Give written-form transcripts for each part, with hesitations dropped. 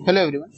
Hello everyone,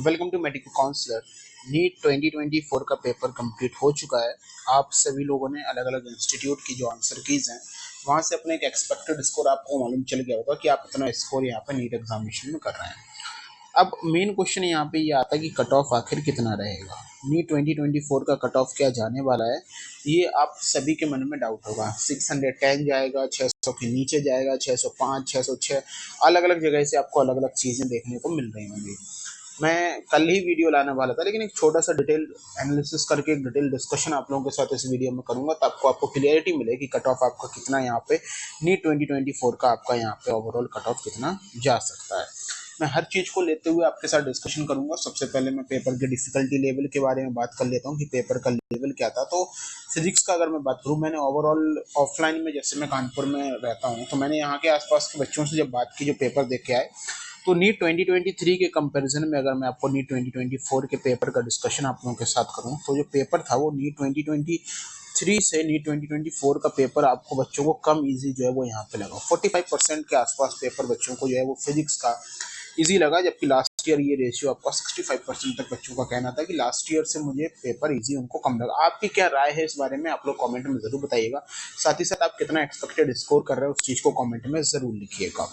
welcome to medical counsellor. NEET 2024 का paper complete हो चुका है। आप सभी लोगों ने अलग अलग इंस्टीट्यूट की जो आंसर कीज हैं वहां से अपने एक एक्सपेक्टेड स्कोर आपको मालूम चल गया होगा कि आप इतना स्कोर यहाँ पे नीट एग्जामिनेशन में कर रहे हैं। अब मेन क्वेश्चन यहाँ पे ये आता है कि कट ऑफ आखिर कितना रहेगा। नीट 2024 का कट ऑफ क्या जाने वाला है, ये आप सभी के मन में डाउट होगा। 610 जाएगा, 600 के नीचे जाएगा, 605, 606, अलग अलग जगह से आपको अलग अलग चीज़ें देखने को मिल रही होंगी। मैं कल ही वीडियो लाने वाला था, लेकिन एक छोटा सा डिटेल एनालिसिस करके एक डिटेल डिस्कशन आप लोगों के साथ इस वीडियो में करूंगा, तो आपको क्लियरिटी मिले कि कट ऑफ आपका कितना यहाँ पे नीट 2024 का आपका यहाँ पे ओवरऑल कट ऑफ कितना जा सकता है। मैं हर चीज़ को लेते हुए आपके साथ डिस्कशन करूंगा। सबसे पहले मैं पेपर के डिफिकल्टी लेवल के बारे में बात कर लेता हूँ कि पेपर का लेवल क्या था। तो फिजिक्स का अगर मैं बात करूँ, मैंने ओवरऑल ऑफलाइन में, जैसे मैं कानपुर में रहता हूँ, तो मैंने यहाँ के आसपास के बच्चों से जब बात की जो पेपर देख के आए, तो नीट 2023 के कंपैरिजन में अगर मैं आपको नीट 2024 के पेपर का डिस्कशन आप लोगों के साथ करूं, तो जो पेपर था वो नीट 2023 से नीट 2024 का पेपर आपको बच्चों को कम इजी जो है वो यहाँ पे लगा। 45% के आसपास पेपर बच्चों को जो है वो फिजिक्स का इजी लगा, जबकि लास्ट ईयर ये रेशियो आपका 65% तक बच्चों का कहना था कि लास्ट ईयर से मुझे पेपर इजी उनको कम लगा। आपकी क्या राय है इस बारे में, आप लोग कमेंट में जरूर बताइएगा। साथ ही साथ आप कितना एक्सपेक्टेड स्कोर कर रहे हो उस चीज़ को कमेंट में जरूर लिखिएगा।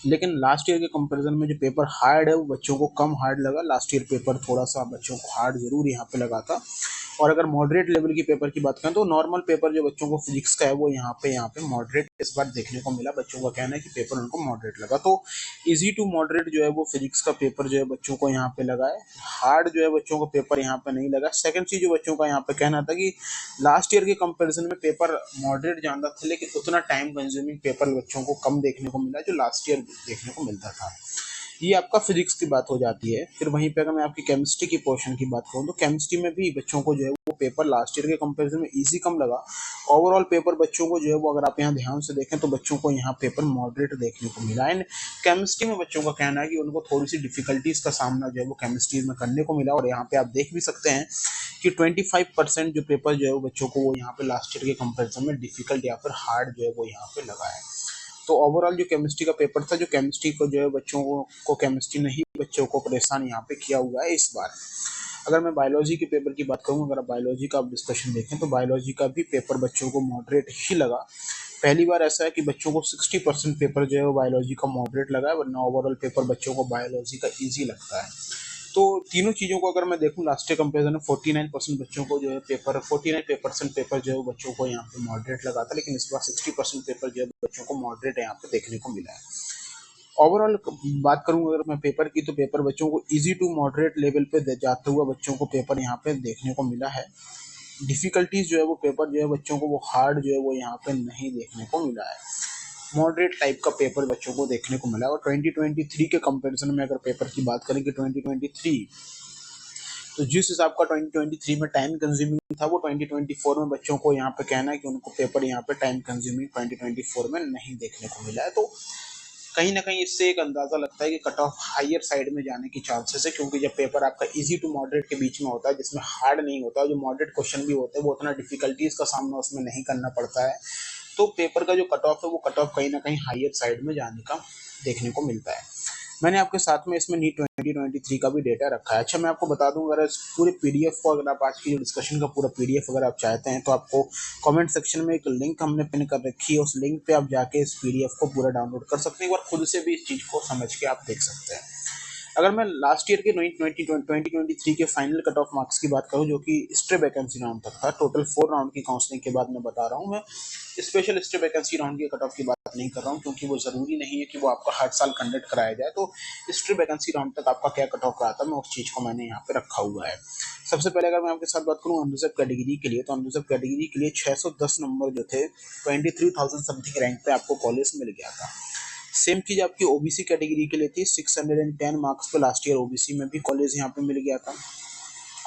लेकिन लास्ट ईयर के कंपैरिजन में जो पेपर हार्ड है वो बच्चों को कम हार्ड लगा। लास्ट ईयर पेपर थोड़ा सा बच्चों को हार्ड जरूर यहाँ पे लगा था। और अगर मॉडरेट लेवल की पेपर की बात करें, तो नॉर्मल पेपर जो बच्चों को फिजिक्स का है वो यहाँ पे मॉडरेट इस बार देखने को मिला। बच्चों का कहना है कि पेपर उनको मॉडरेट लगा। तो इजी टू मॉडरेट जो है वो फिजिक्स का पेपर जो है बच्चों को यहाँ पे लगा है। हार्ड जो है बच्चों को पेपर यहाँ पे नहीं लगा। सेकंड चीज जो बच्चों का यहाँ पे कहना था कि लास्ट ईयर के कंपैरिजन में पेपर मॉडरेट ज्यादा थे, लेकिन उतना टाइम कंज्यूमिंग पेपर बच्चों को कम देखने को मिला जो लास्ट ईयर देखने को मिलता था। ये आपका फिजिक्स की बात हो जाती है। फिर वहीं पे अगर मैं आपकी केमिस्ट्री की पोर्शन की बात करूँ, तो केमिस्ट्री में भी बच्चों को जो है वो पेपर लास्ट ईयर के कंपैरिजन में इजी कम लगा। ओवरऑल पेपर बच्चों को जो है वो, अगर आप यहाँ ध्यान से देखें, तो बच्चों को यहाँ पेपर मॉडरेट देखने को मिला। एंड केमिस्ट्री में बच्चों का कहना है कि उनको थोड़ी सी डिफिकल्टीज का सामना जो है वो केमिस्ट्री में करने को मिला। और यहाँ पे आप देख भी सकते हैं कि 25% जो पेपर जो है वो बच्चों को वो यहाँ पे लास्ट ईयर के कंपैरिजन में डिफिकल्ट या फिर हार्ड जो है वो यहाँ पे लगा है। तो ओवरऑल जो केमिस्ट्री का पेपर था, जो केमिस्ट्री को जो है बच्चों को केमिस्ट्री नहीं बच्चों को परेशान यहाँ पे किया हुआ है इस बार। अगर मैं बायोलॉजी के पेपर की बात करूँ, अगर आप बायोलॉजी का डिस्कशन देखें, तो बायोलॉजी का भी पेपर बच्चों को मॉडरेट ही लगा। पहली बार ऐसा है कि बच्चों को 60% पेपर जो है वो बायोलॉजी का मॉडरेट लगा है, वरना ओवरऑल पेपर बच्चों को बायोलॉजी का ईजी लगता है। तो तीनों चीज़ों को अगर मैं देखूं, लास्ट ईयर कंपेरिजन में 49% बच्चों को जो है पेपर 49% पेपर जो है वो बच्चों को यहाँ पे मॉडरेट लगा था, लेकिन इस बार 60% पेपर जो है बच्चों को मॉडरेट यहाँ पे देखने को मिला है। ओवरऑल बात करूं अगर मैं पेपर की, तो पेपर बच्चों को इजी टू मॉडरेट लेवल पे जाते हुए बच्चों को पेपर यहाँ पे देखने को मिला है। डिफिकल्टीज जो है वो पेपर जो है बच्चों को वो हार्ड जो है वो यहाँ पे नहीं देखने को मिला है। मॉडरेट टाइप का पेपर बच्चों को देखने को मिला। और 2023 के कंपैरिजन में अगर पेपर की बात करें कि 2023, तो जिस हिसाब का 2023 में टाइम कंज्यूमिंग था, वो 2024 में बच्चों को यहाँ पे कहना है कि उनको पेपर यहाँ पे टाइम कंज्यूमिंग 2024 में नहीं देखने को मिला है। तो कहीं ना कहीं इससे एक अंदाजा लगता है कि कट ऑफ हायर साइड में जाने की चांसेस है, क्योंकि जब पेपर आपका इजी टू मॉडरेट के बीच में होता है, जिसमें हार्ड नहीं होता, जो मॉडरेट क्वेश्चन भी होते हैं वो उतना डिफिकल्टीज का सामना उसमें नहीं करना पड़ता है, तो पेपर का जो कट ऑफ है वो कट ऑफ कहीं ना कहीं हायर साइड में जाने का देखने को मिलता है। मैंने आपके साथ में इसमें नीट 2023 का भी डेटा रखा है। अच्छा, मैं आपको बता दूं, अगर इस पूरे पीडीएफ को, अगर आप आज की डिस्कशन का पूरा पीडीएफ अगर आप चाहते हैं, तो आपको कमेंट सेक्शन में एक लिंक हमने पिन कर रखी है। उस लिंक पे आप जाके इस पीडीएफ को पूरा डाउनलोड कर सकते हैं, एक बार खुद से भी इस चीज़ को समझ के आप देख सकते हैं। अगर मैं लास्ट ईयर के 2023 के फाइनल कट ऑफ मार्क्स की बात करूं, जो कि स्टे वैकेंसी राउंड तक था, टोटल 4 राउंड की काउंसलिंग के बाद मैं बता रहा हूं, मैं स्पेशल स्टे वैकेंसी राउंड के कट ऑफ की बात नहीं कर रहा हूं, क्योंकि वो जरूरी नहीं है कि वो आपका हर साल कंडक्ट कराया जाए। तो स्टे वैकेंसी राउंड तक आपका क्या कट ऑफ रहा था, मैं उस चीज को मैंने यहाँ पे रखा हुआ है। सबसे पहले अगर मैं आपके साथ बात करूँ अनरिजर्व कैटेगरी के लिए, तो अनरिजर्व कैटेगरी के लिए 610 नंबर जो थे, 23,000 समथिंग रैंक पे आपको कॉलेज मिल गया था। सेम चीज आपकी ओबीसी कैटेगरी के लिए थी। 610 मार्क्स पे लास्ट ईयर ओबीसी में भी कॉलेज यहाँ पे मिल गया था।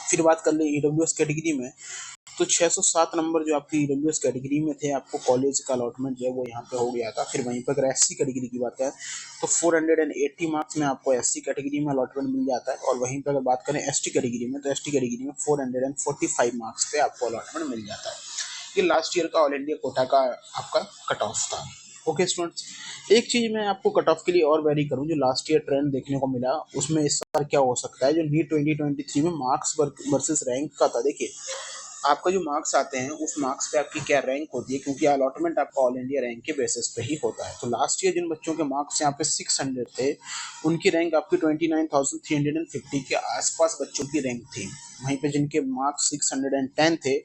फिर बात कर ले ईडब्ल्यूएस कैटेगरी में, तो 607 नंबर जो आपकी ईडब्ल्यूएस कैटेगरी में थे, आपको कॉलेज का अलॉटमेंट जो है वो यहाँ पे हो गया था। फिर वहीं पर अगर एससी कैटेगरी की बात करें, तो 480 मार्क्स में आपको एससी कैटेगरी में अलॉटमेंट मिल जाता है। और वहीं पर अगर बात करें एसटी कैटेगरी में, तो एसटी कैटेगरी में 445 मार्क्स पे आपको अलॉटमेंट मिल जाता है। ये लास्ट ईयर का ऑल इंडिया कोटा का आपका कट ऑफ था। ओके स्टूडेंट्स, एक चीज मैं आपको कट ऑफ के लिए और वेरी करूं, जो लास्ट ईयर ट्रेंड देखने को मिला उसमें इस बार क्या हो सकता है। जो नीट 2023 में मार्क्स वर्सेस रैंक का था, देखिए आपका जो मार्क्स आते हैं उस मार्क्स पे आपकी क्या रैंक होती है, क्योंकि अलॉटमेंट आपका ऑल इंडिया रैंक के बेसिस पे ही होता है। तो लास्ट ईयर जिन बच्चों के मार्क्स यहाँ पे 600 थे, उनकी रैंक आपकी 29,350 के आसपास बच्चों की रैंक थी। वहीं पे जिनके मार्क्स 610 थे,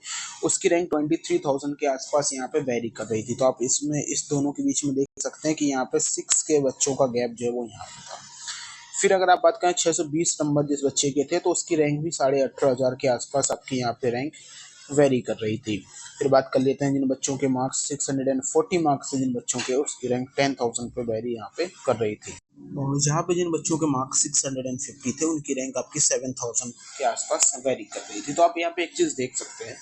उसकी रैंक 23,000 के आसपास यहाँ पे वेरी कर रही थी। तो आप इसमें इस दोनों के बीच में देख सकते हैं कि यहाँ पे 6 के बच्चों का गैप जो है वो यहाँ पे था। फिर अगर आप बात करें 620 नंबर जिस बच्चे के थे, तो उसकी रैंक भी 18,500 के आसपास आपकी यहाँ पे रैंक वेरी कर रही थी। फिर बात कर लेते हैं जिन बच्चों के मार्क्स 640 मार्क्स थे जिन बच्चों के, उसकी रैंक 10,000 पे वेरी यहाँ पे कर रही थी। और जहाँ पे जिन बच्चों के मार्क्स 650 थे, उनकी रैंक आपकी 7,000 के आसपास वेरी कर रही थी। तो आप यहाँ पे एक चीज देख सकते हैं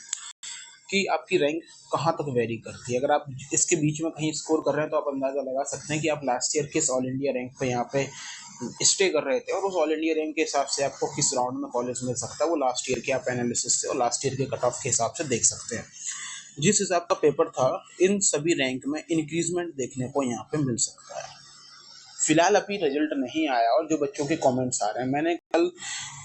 कि आपकी रैंक कहाँ तक वेरी करती है। अगर आप इसके बीच में कहीं स्कोर कर रहे हैं तो आप अंदाजा लगा सकते हैं कि आप लास्ट ईयर किस ऑल इंडिया रैंक पे यहाँ पे स्टे कर रहे थे, और उस ऑल इंडिया रैंक के हिसाब से आपको किस राउंड में कॉलेज मिल सकता है, वो लास्ट ईयर के आप एनालिसिस से और लास्ट ईयर के कट ऑफ के हिसाब से देख सकते हैं। जिस हिसाब का पेपर था, इन सभी रैंक में इंक्रीजमेंट देखने को यहाँ पे मिल सकता है। फिलहाल अभी रिजल्ट नहीं आया और जो बच्चों के कमेंट्स आ रहे हैं, मैंने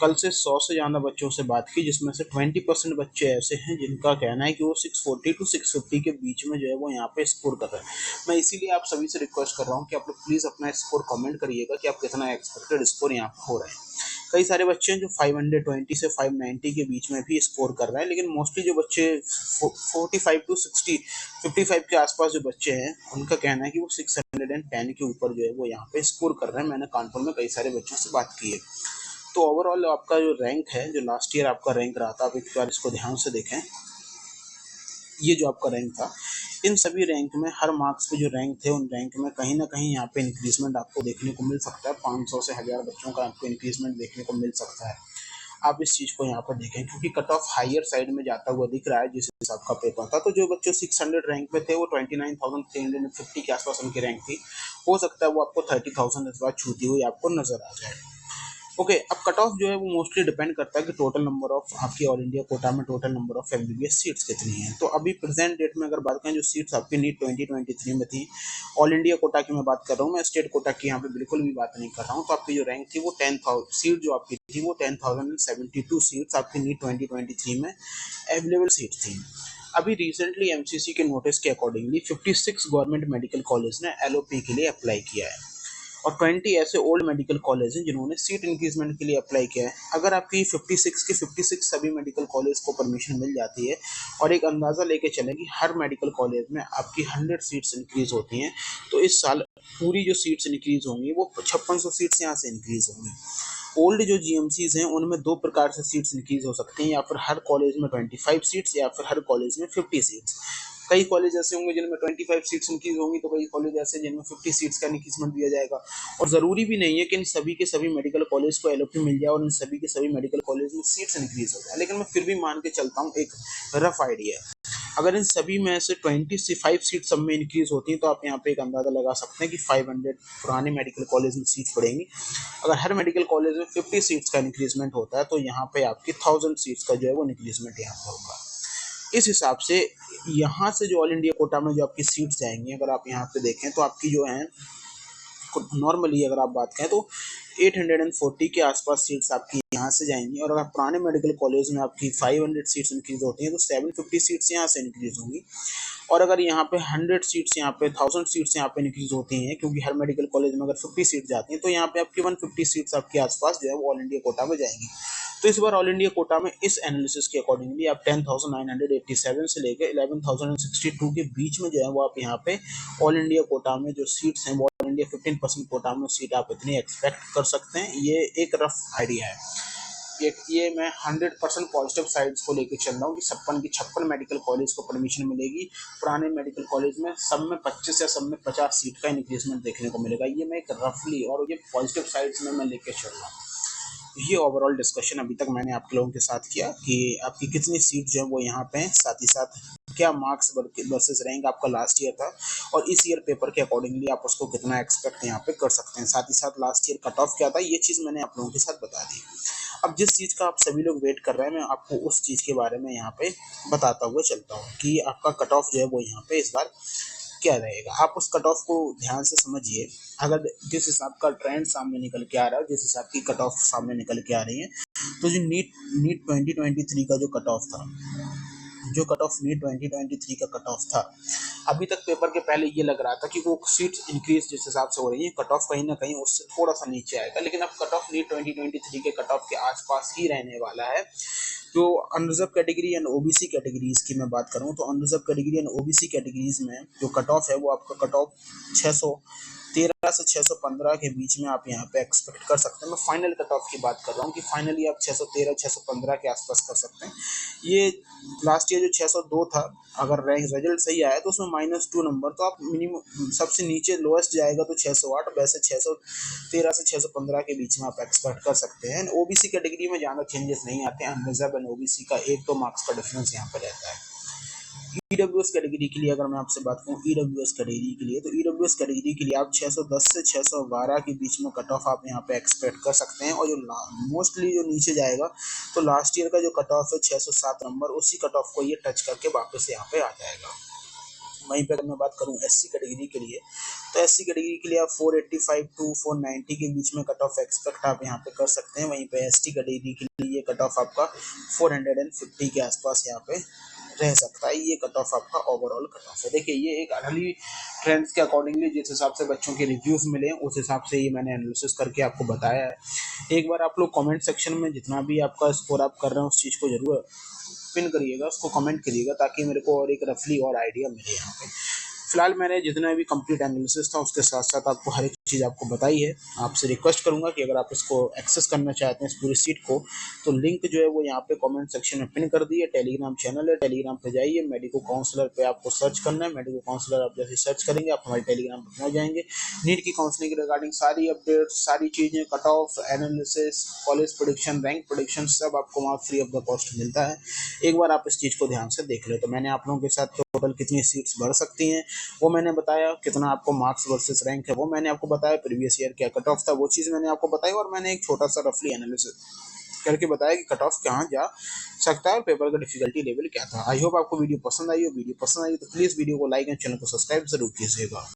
कल से 100 से ज़्यादा बच्चों से बात की, जिसमें से 20% बच्चे ऐसे हैं जिनका कहना है कि वो 640 टू 650 के बीच में जो है वो यहाँ पे स्कोर कर रहे हैं। मैं इसीलिए आप सभी से रिक्वेस्ट कर रहा हूँ कि आप लोग प्लीज़ अपना स्कोर कमेंट करिएगा कि आप कितना एक्सपेक्टेड स्कोर यहाँ पे हो रहे हैं। कई सारे बच्चे हैं जो 520 से 590 के बीच में भी स्कोर कर रहे हैं, लेकिन मोस्टली जो बच्चे 45 टू 60 55 के आसपास जो बच्चे हैं, उनका कहना है कि वो 610 के ऊपर जो है वो यहाँ पे स्कोर कर रहे हैं। मैंने कानपुर में कई सारे बच्चों से बात की है। तो ओवरऑल आपका जो रैंक है, जो लास्ट ईयर आपका रैंक रहा था, आप एक बार इसको ध्यान से देखें। ये जो आपका रैंक था, इन सभी रैंक में हर मार्क्स पे जो रैंक थे, उन रैंक में कहीं ना कहीं यहाँ पे इंक्रीजमेंट आपको देखने को मिल सकता है। 500 से 1000 बच्चों का आपको इंक्रीजमेंट देखने को मिल सकता है। आप इस चीज को यहाँ पर देखें, क्योंकि कट ऑफ हायर साइड में जाता हुआ दिख रहा है जिस हिसाब का पेपर था। तो जो बच्चे 600 रैंक पे थे, वो 29,350 के आसपास उनकी रैंक थी। हो सकता है वो आपको 30,000 इस बार छूती हुई आपको नजर आ जाए। ओके, अब कट ऑफ जो है वो मोस्टली डिपेंड करता है कि टोटल नंबर ऑफ आपकी ऑल इंडिया कोटा में total number of MBBS seats कितनी हैं। तो अभी प्रेजेंट डेट में अगर बात करें, जो सीट्स आपकी नीट 2023 में थी, ऑल इंडिया कोटा की मैं बात कर रहा हूँ, मैं स्टेट कोटा की यहाँ पे बिल्कुल भी बात नहीं कर रहा हूँ। तो आपकी जो रैंक थी वो 10,000 सीट जो आपकी थी, वो 10,072 सीट्स आपकी नीट 2023 में अवेलेबल सीट थी। अभी रिसेंटली एमसीसी के नोटिस के अकॉर्डिंगली 56 गवर्नमेंट मेडिकल कॉलेज ने एलओपी के लिए अप्लाई किया है, और 20 ऐसे ओल्ड मेडिकल कॉलेज हैं जिन्होंने सीट इंक्रीजमेंट के लिए अप्लाई किया है। अगर आपकी 56 के 56 सभी मेडिकल कॉलेज को परमिशन मिल जाती है, और एक अंदाज़ा लेके चलें कि हर मेडिकल कॉलेज में आपकी 100 सीट्स इंक्रीज होती हैं, तो इस साल पूरी जो सीट्स इंक्रीज होंगी वो 5600 सीट्स यहाँ से इंक्रीज होंगी। ओल्ड जो जीएमसीज हैं उनमें दो प्रकार से सीट्स इंक्रीज हो सकती हैं, या फिर हर कॉलेज में 25 सीट्स या फिर हर कॉलेज में 50 सीट्स। कई कॉलेज ऐसे होंगे जिनमें 25 सीट्स इंक्रीज होंगी, तो कई कॉलेज ऐसे जिनमें 50 सीट्स का इंक्रीजमेंट दिया जाएगा। और ज़रूरी भी नहीं है कि इन सभी के सभी मेडिकल कॉलेज को एलओपी मिल जाए और इन सभी के सभी मेडिकल कॉलेज में सीट्स इंक्रीज हो जाए, लेकिन मैं फिर भी मान के चलता हूँ, एक रफ आइडिया है। अगर इन सभी में से 25 सीट सब में इंक्रीज होती हैं, तो आप यहाँ पे एक अंदाजा लगा सकते हैं कि 500 पुराने मेडिकल कॉलेज में सीट पड़ेंगी। अगर हर मेडिकल कॉलेज में 50 सीट्स का इंक्रीजमेंट होता है, तो यहाँ पे आपकी 1000 सीट्स का जो है वो इंक्रीजमेंट यहाँ पे होगा। इस हिसाब से यहाँ से जो ऑल इंडिया कोटा में जो आपकी सीट्स जाएंगी, अगर आप यहाँ पे देखें तो आपकी जो है नॉर्मली अगर आप बात करें तो 840 के आसपास सीट्स आपकी यहाँ से जाएंगी, और अगर पुराने मेडिकल कॉलेज में आपकी 500 सीट्स इंक्रीज होती हैं तो 750 सीट्स यहाँ से इंक्रीज होंगी। और अगर यहाँ पे 100 सीट्स यहाँ पे 1000 सीट्स यहाँ पे इंक्रीज होती हैं, क्योंकि हर मेडिकल कॉलेज में अगर 50 सीट जाती हैं, तो यहाँ पे आपकी 150 सीट्स आपके आसपास जो है वो ऑल इंडिया कोटा में जाएंगी। तो इस बार ऑल इंडिया कोटा में इस एनालिसिस के अकॉर्डिंगली आप 10,987 से लेकर 11,062 के बीच में जो है वो आप यहाँ पे ऑल इंडिया कोटा में जो सीट्स हैं, वो ऑल इंडिया 15% कोटा में सीट आप इतनी एक्सपेक्ट कर सकते हैं। ये एक रफ आइडिया है। ये मैं 100% पॉजिटिव साइड्स को लेके चल रहा हूँ कि 56 मेडिकल कॉलेज को परमिशन मिलेगी। पुराने मेडिकल कॉलेज में सब में 25 या सब में 50 सीट का इंक्रीजमेंट देखने को मिलेगा। ये मैं एक रफली और ये पॉजिटिव साइड्स में मैं लेके चल रहा हूँ। ये ओवरऑल डिस्कशन अभी तक मैंने आप लोगों के साथ किया कि आपकी कितनी सीट जो है वो यहाँ पे हैं, साथ ही साथ क्या मार्क्स वर्सेस रैंक आपका लास्ट ईयर था, और इस ईयर पेपर के अकॉर्डिंगली आप उसको कितना एक्सपेक्ट यहाँ पे कर सकते हैं। साथ ही साथ लास्ट ईयर कट ऑफ क्या था, ये चीज़ मैंने आप लोगों के साथ बता दी। अब जिस चीज़ का आप सभी लोग वेट कर रहे हैं, मैं आपको उस चीज़ के बारे में यहाँ पे बताता हुआ चलता हूँ कि आपका कट ऑफ जो है वो यहाँ पे इस बार क्या रहेगा, आप उस कट ऑफ को ध्यान से समझिए। अगर जिस हिसाब का ट्रेंड सामने निकल के आ रहा है, जिस हिसाब की कट ऑफ सामने निकल के आ रही है, तो जो नीट नीट 2023 का जो कट ऑफ था, जो कट ऑफ नीट 2023 का कट ऑफ था, अभी तक पेपर के पहले ये लग रहा था कि वो सीट इंक्रीज जिस हिसाब से हो रही है, कट ऑफ कहीं ना कहीं उससे थोड़ा सा नीचे आएगा, लेकिन अब कट ऑफ नीट 2023 के कट ऑफ के आसपास ही रहने वाला है। जो unreserve category and OBC categories की मैं बात करूं, तो unreserve category and OBC categories में जो कट ऑफ है वो आपका कट ऑफ 613 से 615 के बीच में आप यहाँ पे एक्सपेक्ट कर सकते हैं। मैं फाइनल कट ऑफ की बात कर रहा हूँ कि फाइनली आप 613 615 के आसपास कर सकते हैं। ये लास्ट ईयर जो 602 था, अगर रैंक रिजल्ट सही आया तो उसमें -2 नंबर, तो आप मिनिमम सबसे नीचे लोएस्ट जाएगा तो 608, वैसे 613 से 615 के बीच में आप एक्सपेक्ट कर सकते हैं। ओबीसी कैटेगरी में ज़्यादा चेंजेस नहीं आते हैं, अनरिजर्व एंड ओबीसी का 1-2 मार्क्स का डिफरेंस यहाँ पे रहता है। ईडब्ल्यूएस कैटेगरी के लिए अगर मैं आपसे बात करूँ, ईडब्ल्यूएस कैटेगरी के लिए, तो ईडब्ल्यूएस कैटेगरी के लिए आप 610 से 612 के बीच में कट ऑफ आप यहाँ पे एक्सपेक्ट कर सकते हैं। और जो मोस्टली जो नीचे जाएगा तो लास्ट ईयर का जो कट ऑफ है 607 नंबर, उसी कट ऑफ को ये टच करके वापस यहाँ पे आ जाएगा। वहीं पे अगर मैं बात करूँ एससी कैटेगरी के लिए, तो एससी कैटेगरी के लिए आप 485 टू 490 के बीच में कट ऑफ एक्सपेक्ट आप यहाँ पे कर सकते हैं। वहीं पे एसटी कैटेगरी के लिए ये कट ऑफ आपका 450 के आसपास यहाँ पे रह सकता है। ये कट ऑफ आपका ओवरऑल कट ऑफ है। देखिए ये एक अर्ली ट्रेंड्स के अकॉर्डिंगली जिस हिसाब से बच्चों के रिव्यूज मिले उस हिसाब से ये मैंने एनालिसिस करके आपको बताया है। एक बार आप लोग कमेंट सेक्शन में जितना भी आपका स्कोर आप कर रहे हैं उस चीज़ को जरूर पिन करिएगा, उसको कमेंट करिएगा, ताकि मेरे को और एक रफली और आइडिया मिले यहाँ पे। फिलहाल मैंने जितना भी कंप्लीट एनालिसिस था उसके साथ साथ आपको हर एक चीज़ आपको बताई है। आपसे रिक्वेस्ट करूंगा कि अगर आप इसको एक्सेस करना चाहते हैं इस पूरी सीट को, तो लिंक जो है वो यहाँ पे कमेंट सेक्शन में पिन कर दिए। टेलीग्राम चैनल है, टेलीग्राम पे जाइए, मेडिको काउंसलर पे आपको सर्च करना है। मेडिको काउंसलर आप जैसे सर्च करेंगे आप हमारे टेलीग्राम पर पहुँच जाएंगे। नीट की काउंसलिंग के रिगार्डिंग सारी अपडेट, सारी चीज़ें, cut off analysis, college prediction, rank prediction, सब आपको वहाँ फ्री ऑफ द कॉस्ट मिलता है। एक बार आप इस चीज़ को ध्यान से देख ले। तो मैंने आप लोगों के साथ टोटल कितनी सीट्स बढ़ सकती हैं वो मैंने बताया, कितना आपको मार्क्स वर्सेस रैंक है वो मैंने आपको बताया, प्रीवियस ईयर क्या कट ऑफ था वो चीज़ मैंने आपको बताई, और मैंने एक छोटा सा रफली एनालिसिस करके बताया कि कट ऑफ कहाँ जा सकता है और पेपर का डिफिकल्टी लेवल क्या था। आई होप आपको वीडियो पसंद आई हो। वीडियो पसंद आई तो प्लीज़ वीडियो को लाइक एंड चैनल को सब्सक्राइब जरूर कीजिएगा।